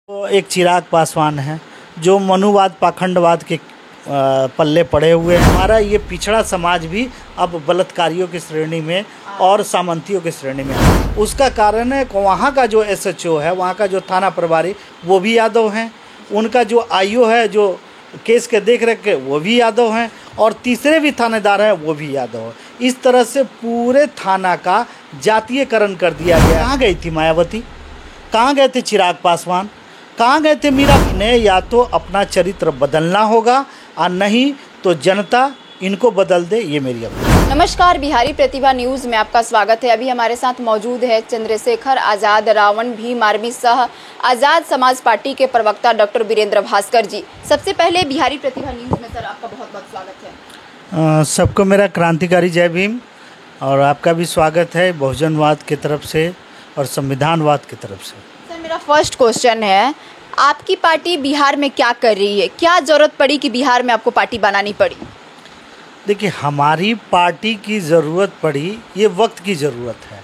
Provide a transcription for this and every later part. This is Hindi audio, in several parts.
एक चिराग पासवान है जो मनुवाद पाखंडवाद के पल्ले पड़े हुए हैं। हमारा ये पिछड़ा समाज भी अब बलात्कारियों की श्रेणी में और सामंतियों की श्रेणी में है। उसका कारण है वहाँ का जो एसएचओ है, वहाँ का जो थाना प्रभारी वो भी यादव हैं, उनका जो आईओ है जो केस के देख रेख के वो भी यादव हैं, और तीसरे भी थानेदार हैं वो भी यादव हैं। इस तरह से पूरे थाना का जातीयकरण कर दिया गया। कहाँ गई थी मायावती, कहाँ गए थे चिराग पासवान, कहाँ गए थे मीरा? इन्हें या तो अपना चरित्र बदलना होगा और नहीं तो जनता इनको बदल दे, ये मेरी अपील। नमस्कार, बिहारी प्रतिभा न्यूज में आपका स्वागत है। अभी हमारे साथ मौजूद है चंद्रशेखर आजाद, रावण भीम आर्मी सह आजाद समाज पार्टी के प्रवक्ता डॉक्टर वीरेंद्र भास्कर जी। सबसे पहले बिहारी प्रतिभा न्यूज में सर आपका बहुत बहुत स्वागत है। सबको मेरा क्रांतिकारी जय भीम, और आपका भी स्वागत है बहुजनवाद की तरफ से और संविधानवाद की तरफ से। सर मेरा फर्स्ट क्वेश्चन है, आपकी पार्टी बिहार में क्या कर रही है? क्या जरूरत पड़ी कि बिहार में आपको पार्टी बनानी पड़ी? देखिए, हमारी पार्टी की ज़रूरत पड़ी, ये वक्त की ज़रूरत है।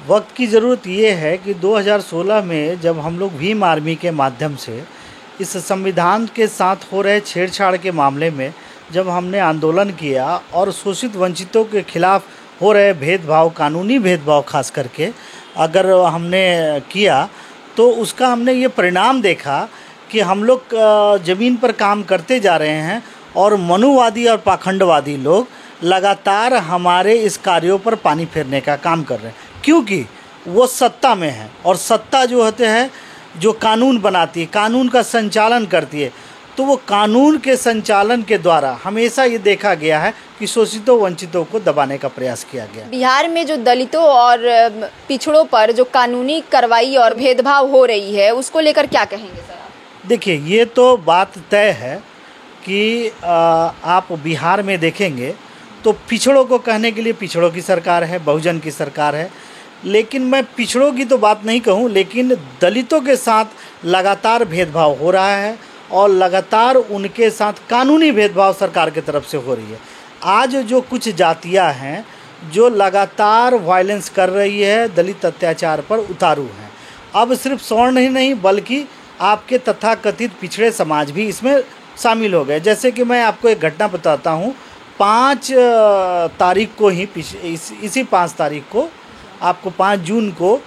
वक्त की ज़रूरत ये है कि 2016 में जब हम लोग भीम आर्मी के माध्यम से इस संविधान के साथ हो रहे छेड़छाड़ के मामले में जब हमने आंदोलन किया और शोषित वंचितों के खिलाफ हो रहे भेदभाव, कानूनी भेदभाव खास करके अगर हमने किया, तो उसका हमने ये परिणाम देखा कि हम लोग ज़मीन पर काम करते जा रहे हैं और मनुवादी और पाखंडवादी लोग लगातार हमारे इस कार्यों पर पानी फेरने का काम कर रहे हैं, क्योंकि वो सत्ता में है और सत्ता जो होते हैं जो कानून बनाती है, कानून का संचालन करती है, तो वो कानून के संचालन के द्वारा हमेशा ये देखा गया है कि शोषितों वंचितों को दबाने का प्रयास किया गया। बिहार में जो दलितों और पिछड़ों पर जो कानूनी कार्रवाई और भेदभाव हो रही है, उसको लेकर क्या कहेंगे सर आप? देखिए, ये तो बात तय है कि आप बिहार में देखेंगे तो पिछड़ों को कहने के लिए पिछड़ों की सरकार है, बहुजन की सरकार है, लेकिन मैं पिछड़ों की तो बात नहीं कहूँ, लेकिन दलितों के साथ लगातार भेदभाव हो रहा है और लगातार उनके साथ कानूनी भेदभाव सरकार की तरफ से हो रही है। आज जो कुछ जातियां हैं जो लगातार वायलेंस कर रही है, दलित अत्याचार पर उतारू हैं। अब सिर्फ सवर्ण ही नहीं बल्कि आपके तथाकथित पिछड़े समाज भी इसमें शामिल हो गए। जैसे कि मैं आपको एक घटना बताता हूँ। 5 तारीख को ही इसी 5 तारीख को आपको 5 जून को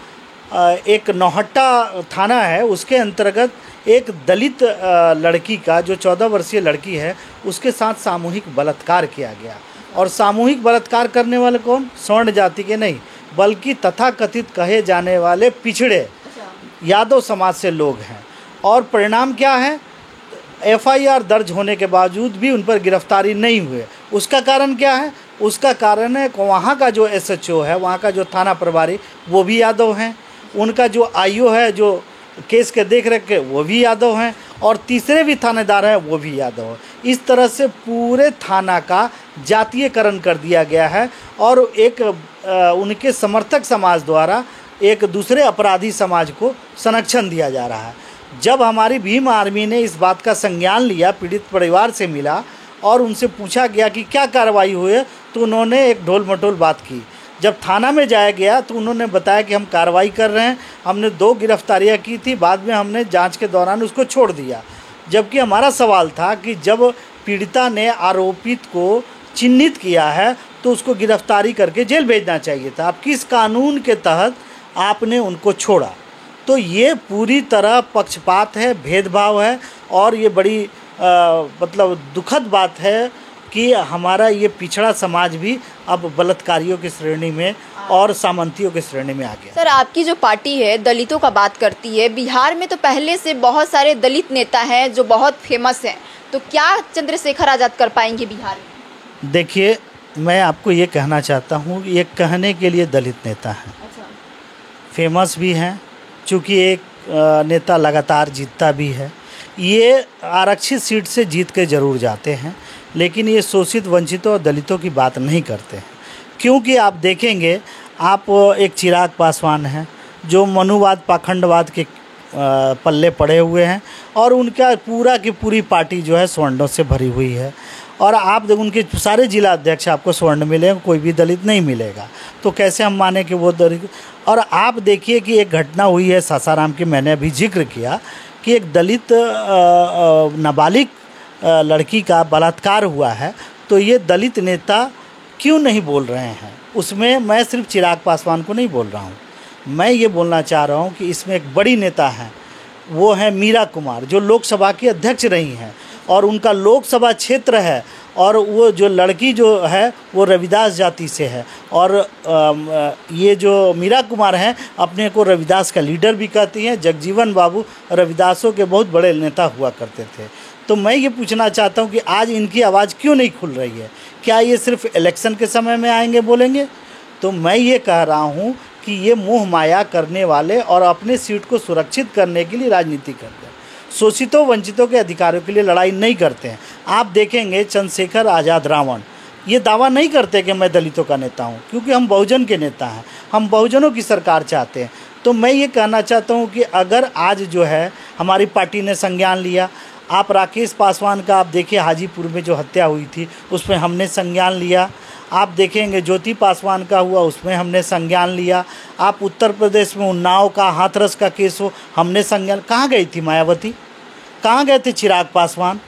एक नौहट्टा थाना है, उसके अंतर्गत एक दलित लड़की का, जो 14 वर्षीय लड़की है, उसके साथ सामूहिक बलात्कार किया गया। और सामूहिक बलात्कार करने वाले कौन? स्वर्ण जाति के नहीं बल्कि तथाकथित कहे जाने वाले पिछड़े यादव समाज से लोग हैं। और परिणाम क्या है? एफआईआर दर्ज होने के बावजूद भी उन पर गिरफ्तारी नहीं हुए। उसका कारण क्या है? उसका कारण है वहाँ का जो एसएचओ है, वहाँ का जो थाना प्रभारी वो भी यादव हैं, उनका जो आईओ है जो केस के देख रेख के वो भी यादव हैं, और तीसरे भी थानेदार हैं वो भी यादव हैं। इस तरह से पूरे थाना का जातीयकरण कर दिया गया है और एक उनके समर्थक समाज द्वारा एक दूसरे अपराधी समाज को संरक्षण दिया जा रहा है। जब हमारी भीम आर्मी ने इस बात का संज्ञान लिया, पीड़ित परिवार से मिला और उनसे पूछा गया कि क्या कार्रवाई हुई है, तो उन्होंने एक ढोल मटोल बात की। जब थाना में जाया गया तो उन्होंने बताया कि हम कार्रवाई कर रहे हैं, हमने 2 गिरफ्तारियां की थी, बाद में हमने जांच के दौरान उसको छोड़ दिया। जबकि हमारा सवाल था कि जब पीड़िता ने आरोपित को चिन्हित किया है तो उसको गिरफ्तारी करके जेल भेजना चाहिए था। अब किस कानून के तहत आपने उनको छोड़ा? तो ये पूरी तरह पक्षपात है, भेदभाव है, और ये बड़ी मतलब दुखद बात है कि हमारा ये पिछड़ा समाज भी अब बलात्कारियों की श्रेणी में और सामंतियों की श्रेणी में आ गया। सर आपकी जो पार्टी है दलितों का बात करती है, बिहार में तो पहले से बहुत सारे दलित नेता हैं जो बहुत फेमस हैं, तो क्या चंद्रशेखर आजाद कर पाएंगे बिहार में? देखिए, मैं आपको ये कहना चाहता हूँ, ये कहने के लिए दलित नेता हैं। अच्छा। फेमस भी हैं, चूँकि एक नेता लगातार जीतता भी है। ये आरक्षित सीट से जीत के ज़रूर जाते हैं, लेकिन ये शोषित वंचितों और दलितों की बात नहीं करते हैं। क्योंकि आप देखेंगे, आप एक चिराग पासवान हैं जो मनुवाद पाखंडवाद के पल्ले पड़े हुए हैं और उनका पूरा की पूरी पार्टी जो है स्वर्णों से भरी हुई है। और आप उनके सारे जिला अध्यक्ष आपको स्वर्ण मिलेंगे, कोई भी दलित नहीं मिलेगा। तो कैसे हम माने कि वो दलित। और आप देखिए कि एक घटना हुई है सासाराम की, मैंने अभी जिक्र किया कि एक दलित नाबालिग लड़की का बलात्कार हुआ है। तो ये दलित नेता क्यों नहीं बोल रहे हैं उसमें? मैं सिर्फ चिराग पासवान को नहीं बोल रहा हूँ, मैं ये बोलना चाह रहा हूँ कि इसमें एक बड़ी नेता हैं, वो है मीरा कुमार, जो लोकसभा की अध्यक्ष रही हैं और उनका लोकसभा क्षेत्र है। और वो जो लड़की जो है वो रविदास जाति से है। और ये जो मीरा कुमार हैं अपने को रविदास का लीडर भी कहती हैं। जगजीवन बाबू रविदासों के बहुत बड़े नेता हुआ करते थे। तो मैं ये पूछना चाहता हूँ कि आज इनकी आवाज़ क्यों नहीं खुल रही है? क्या ये सिर्फ इलेक्शन के समय में आएंगे बोलेंगे? तो मैं ये कह रहा हूँ कि ये मोह माया करने वाले और अपने सीट को सुरक्षित करने के लिए राजनीति करते हैं, शोषितों वंचितों के अधिकारों के लिए लड़ाई नहीं करते हैं। आप देखेंगे चंद्रशेखर आज़ाद रावण ये दावा नहीं करते कि मैं दलितों का नेता हूं, क्योंकि हम बहुजन के नेता हैं, हम बहुजनों की सरकार चाहते हैं। तो मैं ये कहना चाहता हूं कि अगर आज जो है हमारी पार्टी ने संज्ञान लिया, आप राकेश पासवान का आप देखिए हाजीपुर में जो हत्या हुई थी उसमें हमने संज्ञान लिया। आप देखेंगे ज्योति पासवान का हुआ उसमें हमने संज्ञान लिया। आप उत्तर प्रदेश में उन्नाव का हाथरस का केस हो, हमने संज्ञान। कहाँ गई थी मायावती? कहाँ गए थे चिराग पासवान?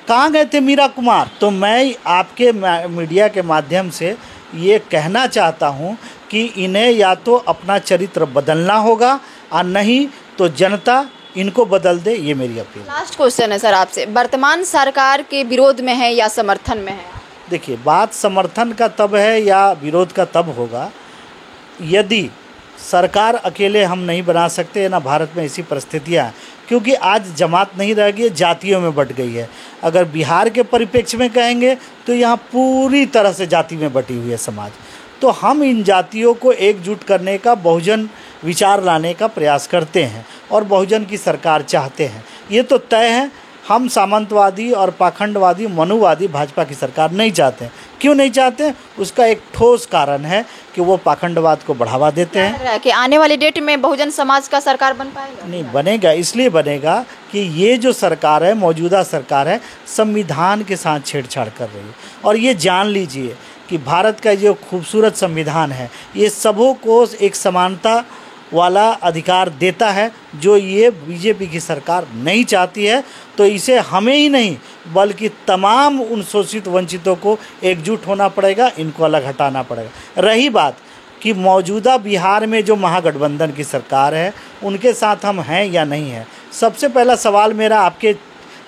कहाँ गए थे मीरा कुमार? तो मैं आपके मीडिया के माध्यम से ये कहना चाहता हूँ कि इन्हें या तो अपना चरित्र बदलना होगा और नहीं तो जनता इनको बदल दे, ये मेरी अपील। लास्ट क्वेश्चन है सर आपसे, वर्तमान सरकार के विरोध में है या समर्थन में है? देखिए, बात समर्थन का तब है या विरोध का तब होगा यदि सरकार अकेले हम नहीं बना सकते, ना भारत में ऐसी परिस्थितियाँ हैं, क्योंकि आज जमात नहीं रह गई, जातियों में बट गई है। अगर बिहार के परिप्रेक्ष्य में कहेंगे तो यहाँ पूरी तरह से जाति में बटी हुई है समाज। तो हम इन जातियों को एकजुट करने का, बहुजन विचार लाने का प्रयास करते हैं और बहुजन की सरकार चाहते हैं। ये तो तय है, हम सामंतवादी और पाखंडवादी मनुवादी भाजपा की सरकार नहीं चाहते हैं। क्यों नहीं चाहते? उसका एक ठोस कारण है कि वो पाखंडवाद को बढ़ावा देते हैं। कि आने वाली डेट में बहुजन समाज का सरकार बन पाएगा? नहीं बनेगा, इसलिए बनेगा कि ये जो सरकार है, मौजूदा सरकार है, संविधान के साथ छेड़छाड़ कर रही है। और ये जान लीजिए कि भारत का जो खूबसूरत संविधान है ये सबों को एक समानता वाला अधिकार देता है, जो ये बीजेपी की सरकार नहीं चाहती है। तो इसे हमें ही नहीं बल्कि तमाम उन शोषित वंचितों को एकजुट होना पड़ेगा, इनको अलग हटाना पड़ेगा। रही बात कि मौजूदा बिहार में जो महागठबंधन की सरकार है उनके साथ हम हैं या नहीं हैं, सबसे पहला सवाल मेरा आपके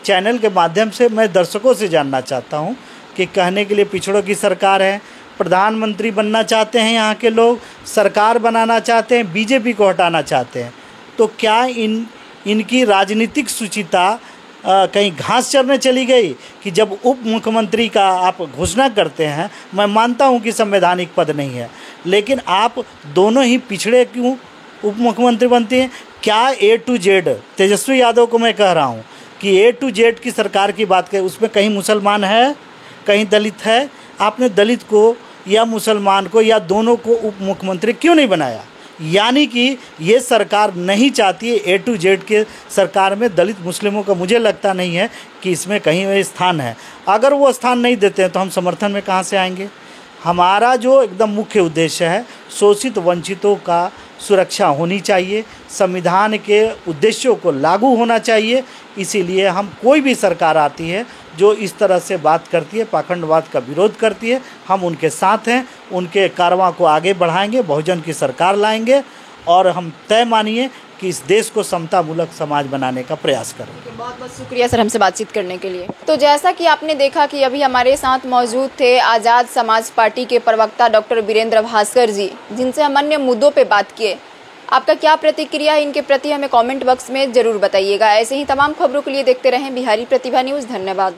चैनल के माध्यम से मैं दर्शकों से जानना चाहता हूं कि कहने के लिए पिछड़ों की सरकार है, प्रधानमंत्री बनना चाहते हैं यहाँ के लोग, सरकार बनाना चाहते हैं, बीजेपी को हटाना चाहते हैं, तो क्या इनकी राजनीतिक सुचिता कहीं घास चरने चली गई कि जब उप मुख्यमंत्री का आप घोषणा करते हैं? मैं मानता हूँ कि संवैधानिक पद नहीं है, लेकिन आप दोनों ही पिछड़े क्यों उप मुख्यमंत्री बनते हैं? क्या A to Z, Tejashwi Yadav को मैं कह रहा हूँ कि A to Z की सरकार की बात करें, उसमें कहीं मुसलमान है, कहीं दलित है? आपने दलित को या मुसलमान को या दोनों को उप मुख्यमंत्री क्यों नहीं बनाया? यानी कि ये सरकार नहीं चाहती है A to Z के सरकार में दलित मुस्लिमों का, मुझे लगता नहीं है कि इसमें कहीं स्थान है। अगर वो स्थान नहीं देते हैं तो हम समर्थन में कहाँ से आएंगे? हमारा जो एकदम मुख्य उद्देश्य है, शोषित वंचितों का सुरक्षा होनी चाहिए, संविधान के उद्देश्यों को लागू होना चाहिए। इसीलिए हम कोई भी सरकार आती है जो इस तरह से बात करती है, पाखंडवाद का विरोध करती है, हम उनके साथ हैं, उनके कारवां को आगे बढ़ाएंगे, बहुजन की सरकार लाएंगे और हम तय मानिए कि इस देश को समतामूलक समाज बनाने का प्रयास करेंगे। बहुत बहुत शुक्रिया सर हमसे बातचीत करने के लिए। तो जैसा कि आपने देखा कि अभी हमारे साथ मौजूद थे आज़ाद समाज पार्टी के प्रवक्ता डॉक्टर वीरेंद्र भास्कर जी, जिनसे हम अन्य मुद्दों पे बात किए। आपका क्या प्रतिक्रिया है इनके प्रति, हमें कमेंट बॉक्स में ज़रूर बताइएगा। ऐसे ही तमाम खबरों के लिए देखते रहें बिहारी प्रतिभा न्यूज़। धन्यवाद।